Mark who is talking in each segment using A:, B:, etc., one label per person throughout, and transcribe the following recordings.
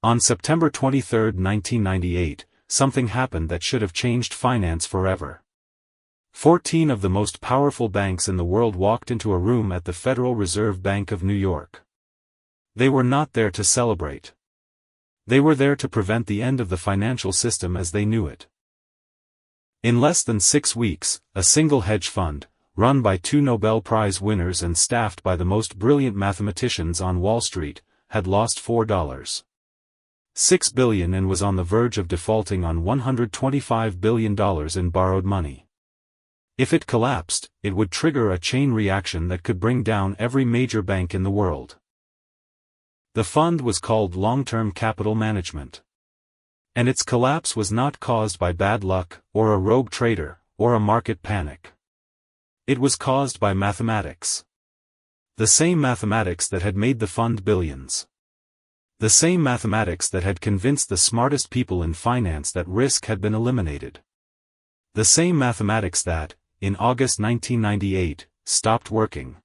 A: On September 23, 1998, something happened that should have changed finance forever. 14 of the most powerful banks in the world walked into a room at the Federal Reserve Bank of New York. They were not there to celebrate. They were there to prevent the end of the financial system as they knew it. In less than 6 weeks, a single hedge fund, run by 2 Nobel Prize winners and staffed by the most brilliant mathematicians on Wall Street, had lost $4.6 billion and was on the verge of defaulting on $125 billion in borrowed money. If it collapsed, it would trigger a chain reaction that could bring down every major bank in the world. The fund was called Long-Term Capital Management. And its collapse was not caused by bad luck, or a rogue trader, or a market panic. It was caused by mathematics. The same mathematics that had made the fund billions. The same mathematics that had convinced the smartest people in finance that risk had been eliminated. The same mathematics that, in August 1998, stopped working.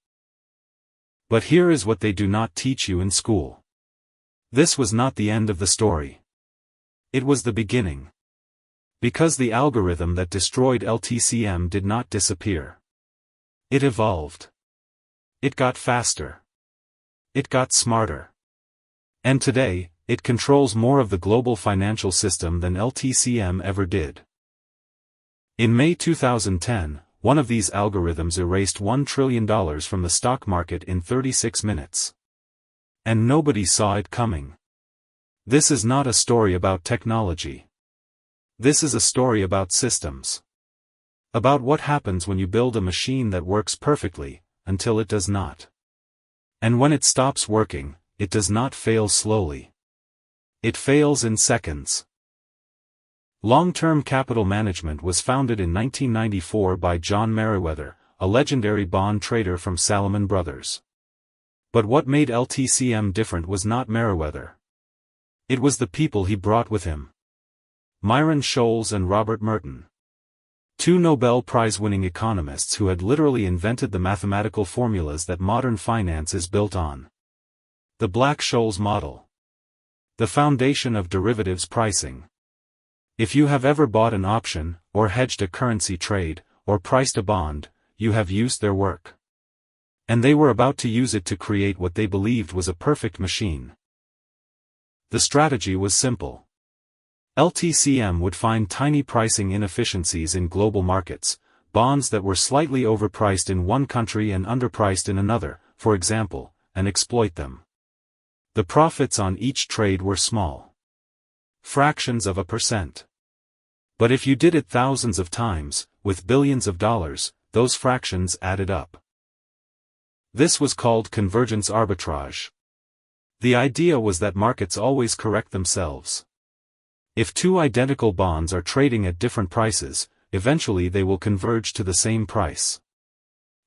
A: But here is what they do not teach you in school. This was not the end of the story. It was the beginning. Because the algorithm that destroyed LTCM did not disappear. It evolved. It got faster. It got smarter. And today, it controls more of the global financial system than LTCM ever did. In May 2010, one of these algorithms erased $1 trillion from the stock market in 36 minutes. And nobody saw it coming. This is not a story about technology. This is a story about systems. About what happens when you build a machine that works perfectly, until it does not. And when it stops working, it does not fail slowly. It fails in seconds. Long-term capital management was founded in 1994 by John Meriwether, a legendary bond trader from Salomon Brothers. But what made LTCM different was not Meriwether. It was the people he brought with him. Myron Scholes and Robert Merton. 2 Nobel Prize-winning economists who had literally invented the mathematical formulas that modern finance is built on. The Black-Scholes model. The foundation of derivatives pricing. If you have ever bought an option, or hedged a currency trade, or priced a bond, you have used their work. And they were about to use it to create what they believed was a perfect machine. The strategy was simple. LTCM would find tiny pricing inefficiencies in global markets, bonds that were slightly overpriced in one country and underpriced in another, for example, and exploit them. The profits on each trade were small. Fractions of a percent. But if you did it thousands of times, with billions of dollars, those fractions added up. This was called convergence arbitrage. The idea was that markets always correct themselves. If 2 identical bonds are trading at different prices, eventually they will converge to the same price.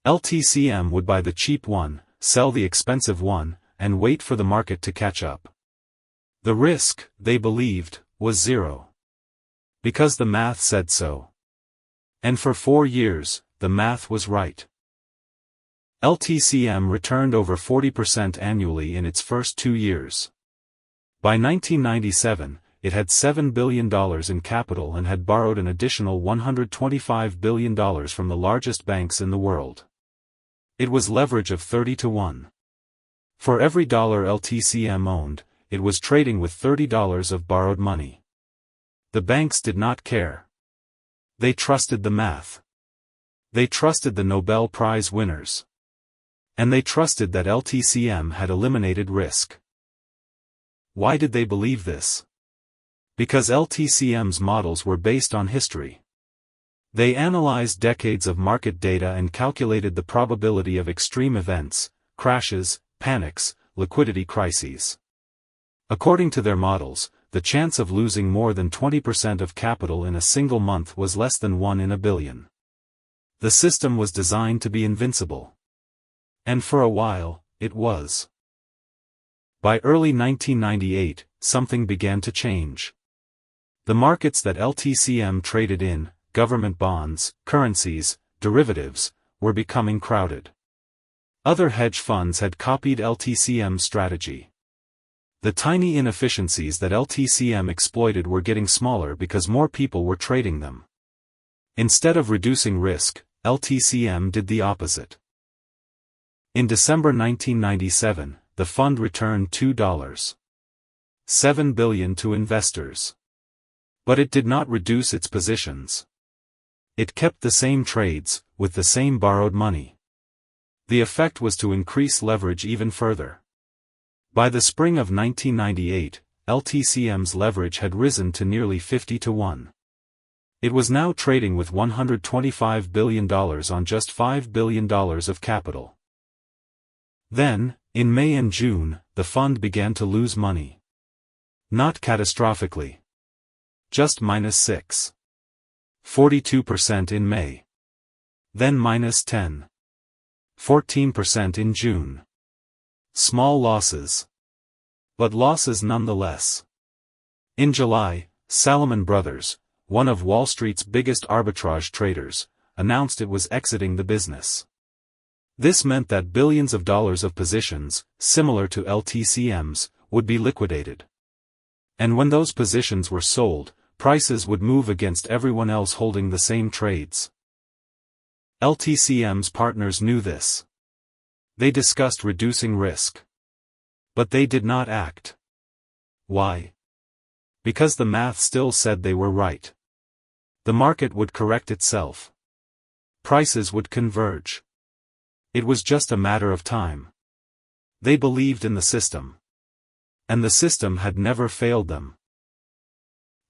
A: LTCM would buy the cheap one, sell the expensive one, and wait for the market to catch up. The risk, they believed, was zero. Because the math said so. And for 4 years, the math was right. LTCM returned over 40% annually in its first 2 years. By 1997, it had $7 billion in capital and had borrowed an additional $125 billion from the largest banks in the world. It was leverage of 30 to 1. For every dollar LTCM owned, it was trading with $30 of borrowed money. The banks did not care. They trusted the math. They trusted the Nobel Prize winners. And they trusted that LTCM had eliminated risk. Why did they believe this? Because LTCM's models were based on history. They analyzed decades of market data and calculated the probability of extreme events, crashes, panics, liquidity crises. According to their models, the chance of losing more than 20% of capital in a single month was less than 1 in a billion. The system was designed to be invincible. And for a while, it was. By early 1998, something began to change. The markets that LTCM traded in, government bonds, currencies, derivatives, were becoming crowded. Other hedge funds had copied LTCM's strategy. The tiny inefficiencies that LTCM exploited were getting smaller because more people were trading them. Instead of reducing risk, LTCM did the opposite. In December 1997, the fund returned $2.7 billion to investors. But it did not reduce its positions. It kept the same trades, with the same borrowed money. The effect was to increase leverage even further. By the spring of 1998, LTCM's leverage had risen to nearly 50 to 1. It was now trading with $125 billion on just $5 billion of capital. Then, in May and June, the fund began to lose money. Not catastrophically. Just -6.42% in May. Then -10.14% in June. Small losses. But losses nonetheless. In July, Salomon Brothers, one of Wall Street's biggest arbitrage traders, announced it was exiting the business. This meant that billions of dollars of positions, similar to LTCM's, would be liquidated. And when those positions were sold, prices would move against everyone else holding the same trades. LTCM's partners knew this. They discussed reducing risk. But they did not act. Why? Because the math still said they were right. The market would correct itself. Prices would converge. It was just a matter of time. They believed in the system. And the system had never failed them.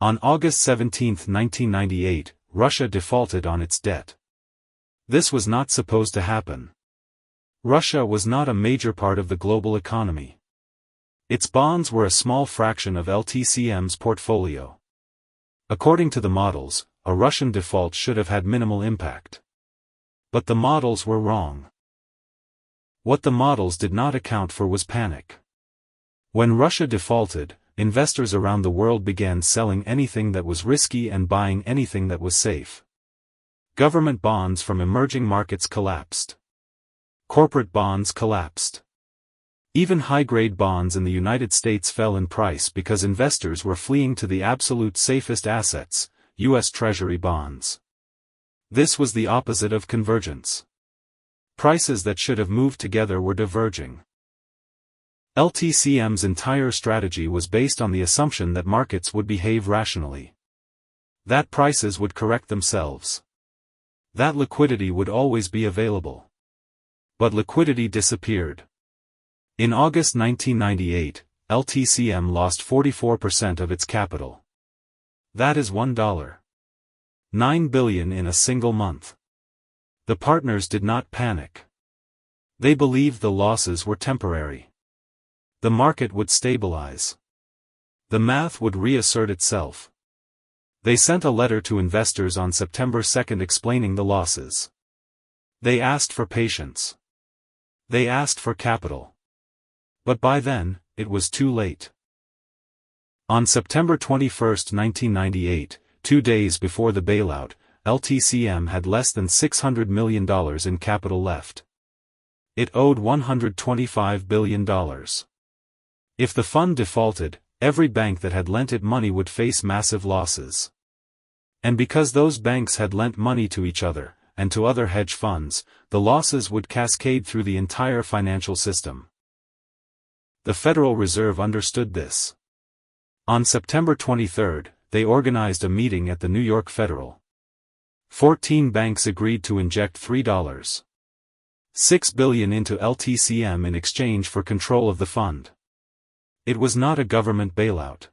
A: On August 17, 1998, Russia defaulted on its debt. This was not supposed to happen. Russia was not a major part of the global economy. Its bonds were a small fraction of LTCM's portfolio. According to the models, a Russian default should have had minimal impact. But the models were wrong. What the models did not account for was panic. When Russia defaulted, investors around the world began selling anything that was risky and buying anything that was safe. Government bonds from emerging markets collapsed. Corporate bonds collapsed. Even high-grade bonds in the United States fell in price because investors were fleeing to the absolute safest assets, U.S. Treasury bonds. This was the opposite of convergence. Prices that should have moved together were diverging. LTCM's entire strategy was based on the assumption that markets would behave rationally. That prices would correct themselves. That liquidity would always be available. But liquidity disappeared. In August 1998, LTCM lost 44% of its capital. That is $1.9 billion in a single month. The partners did not panic. They believed the losses were temporary. The market would stabilize. The math would reassert itself. They sent a letter to investors on September 2 explaining the losses. They asked for patience. They asked for capital. But by then, it was too late. On September 21, 1998, 2 days before the bailout, LTCM had less than $600 million in capital left. It owed $125 billion. If the fund defaulted, every bank that had lent it money would face massive losses. And because those banks had lent money to each other, and to other hedge funds, the losses would cascade through the entire financial system. The Federal Reserve understood this. On September 23, they organized a meeting at the New York Federal. 14 banks agreed to inject $3.6 billion into LTCM in exchange for control of the fund. It was not a government bailout.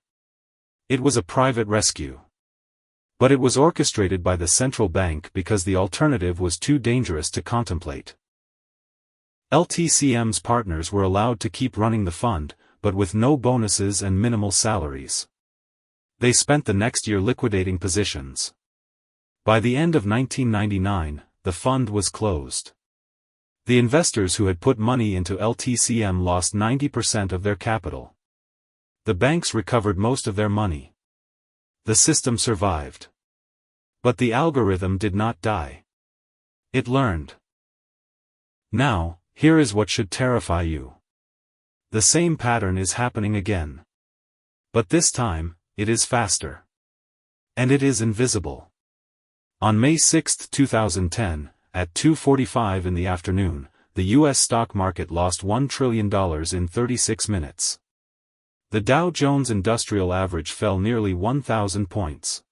A: It was a private rescue. But it was orchestrated by the central bank because the alternative was too dangerous to contemplate. LTCM's partners were allowed to keep running the fund, but with no bonuses and minimal salaries. They spent the next year liquidating positions. By the end of 1999, the fund was closed. The investors who had put money into LTCM lost 90% of their capital. The banks recovered most of their money. The system survived. But the algorithm did not die. It learned. Now, here is what should terrify you. The same pattern is happening again. But this time, it is faster. And it is invisible. On May 6, 2010, at 2:45 in the afternoon, the U.S. stock market lost $1 trillion in 36 minutes. The Dow Jones Industrial Average fell nearly 1,000 points.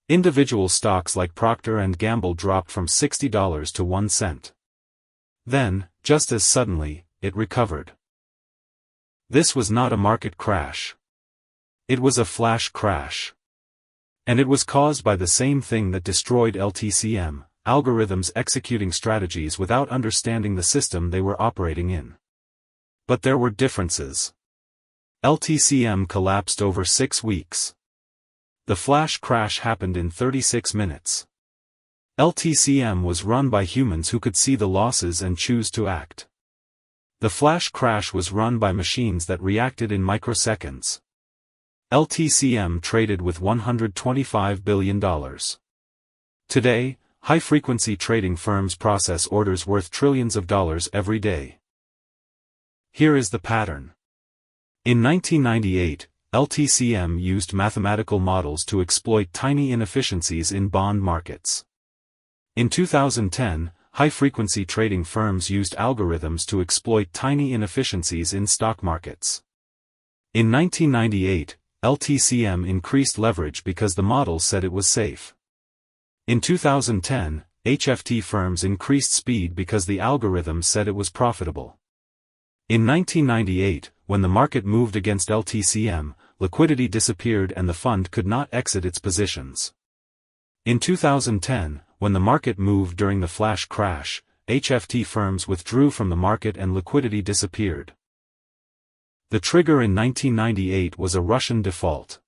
A: Individual stocks like Procter & Gamble dropped from $60 to 1 cent. Then, just as suddenly, it recovered. This was not a market crash. It was a flash crash. And it was caused by the same thing that destroyed LTCM, algorithms executing strategies without understanding the system they were operating in. But there were differences. LTCM collapsed over 6 weeks. The flash crash happened in 36 minutes. LTCM was run by humans who could see the losses and choose to act. The flash crash was run by machines that reacted in microseconds. LTCM traded with $125 billion. Today, high-frequency trading firms process orders worth trillions of dollars every day. Here is the pattern. In 1998, LTCM used mathematical models to exploit tiny inefficiencies in bond markets. In 2010, high-frequency trading firms used algorithms to exploit tiny inefficiencies in stock markets. In 1998, LTCM increased leverage because the models said it was safe. In 2010, HFT firms increased speed because the algorithms said it was profitable. In 1998, when the market moved against LTCM, liquidity disappeared and the fund could not exit its positions. In 2010, when the market moved during the flash crash, HFT firms withdrew from the market and liquidity disappeared. The trigger in 1998 was a Russian default.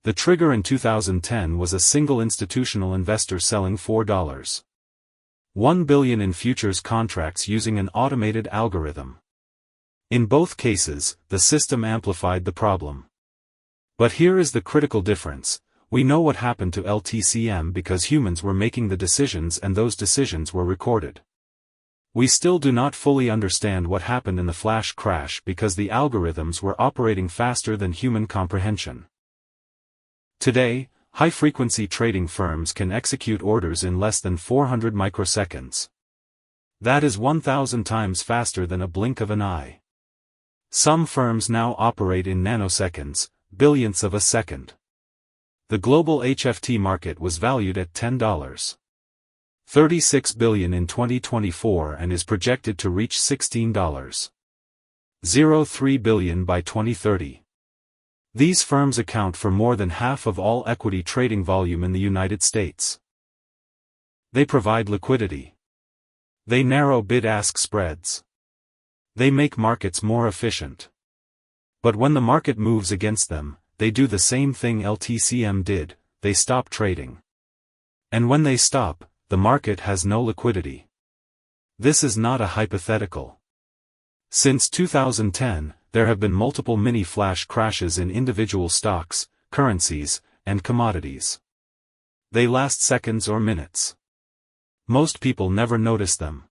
A: The trigger in 2010 was a single institutional investor selling $4.1 billion in futures contracts using an automated algorithm. In both cases, the system amplified the problem. But here is the critical difference: we know what happened to LTCM because humans were making the decisions and those decisions were recorded. We still do not fully understand what happened in the flash crash because the algorithms were operating faster than human comprehension. Today, high-frequency trading firms can execute orders in less than 400 microseconds. That is 1,000 times faster than a blink of an eye. Some firms now operate in nanoseconds, billionths of a second. The global HFT market was valued at $10.36 billion in 2024 and is projected to reach $16.03 billion by 2030. These firms account for more than half of all equity trading volume in the United States. They provide liquidity. They narrow bid-ask spreads. They make markets more efficient. But when the market moves against them, they do the same thing LTCM did: they stop trading. And when they stop, the market has no liquidity. This is not a hypothetical. Since 2010, there have been multiple mini-flash crashes in individual stocks, currencies, and commodities. They last seconds or minutes. Most people never notice them.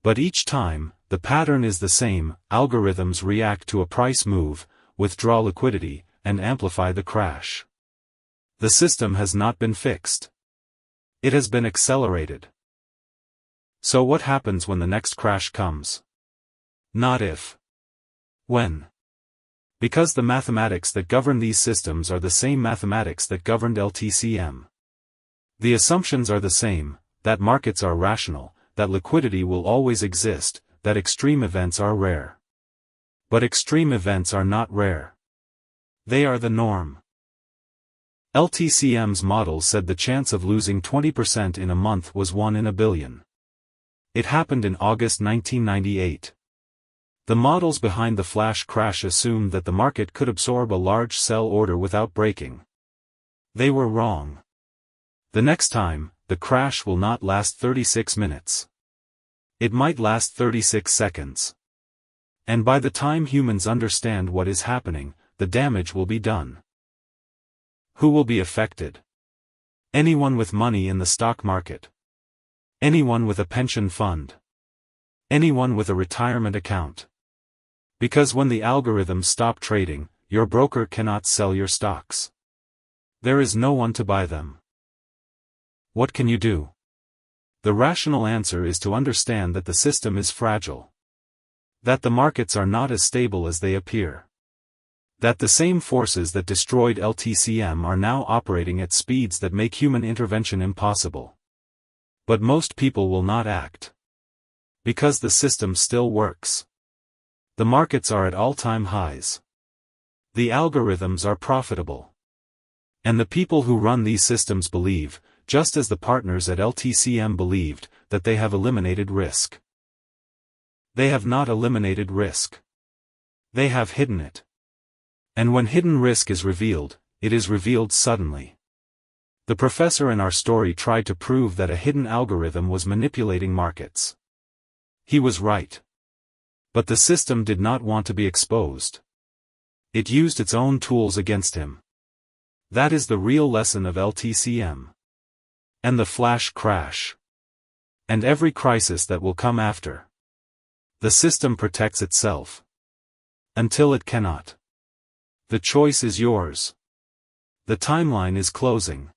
A: But each time, the pattern is the same: algorithms react to a price move, withdraw liquidity, and amplify the crash. The system has not been fixed. It has been accelerated. So what happens when the next crash comes? Not if. When. Because the mathematics that govern these systems are the same mathematics that governed LTCM. The assumptions are the same: that markets are rational, that liquidity will always exist, that extreme events are rare. But extreme events are not rare. They are the norm. LTCM's model said the chance of losing 20% in a month was 1 in a billion. It happened in August 1998. The models behind the flash crash assumed that the market could absorb a large sell order without breaking. They were wrong. The next time, the crash will not last 36 minutes. It might last 36 seconds. And by the time humans understand what is happening, the damage will be done. Who will be affected? Anyone with money in the stock market. Anyone with a pension fund. Anyone with a retirement account. Because when the algorithms stop trading, your broker cannot sell your stocks. There is no one to buy them. What can you do? The rational answer is to understand that the system is fragile. That the markets are not as stable as they appear. That the same forces that destroyed LTCM are now operating at speeds that make human intervention impossible. But most people will not act. Because the system still works. The markets are at all-time highs. The algorithms are profitable. And the people who run these systems believe, just as the partners at LTCM believed, that they have eliminated risk. They have not eliminated risk. They have hidden it. And when hidden risk is revealed, it is revealed suddenly. The professor in our story tried to prove that a hidden algorithm was manipulating markets. He was right. But the system did not want to be exposed. It used its own tools against him. That is the real lesson of LTCM. And the flash crash. And every crisis that will come after. The system protects itself. Until it cannot. The choice is yours. The timeline is closing.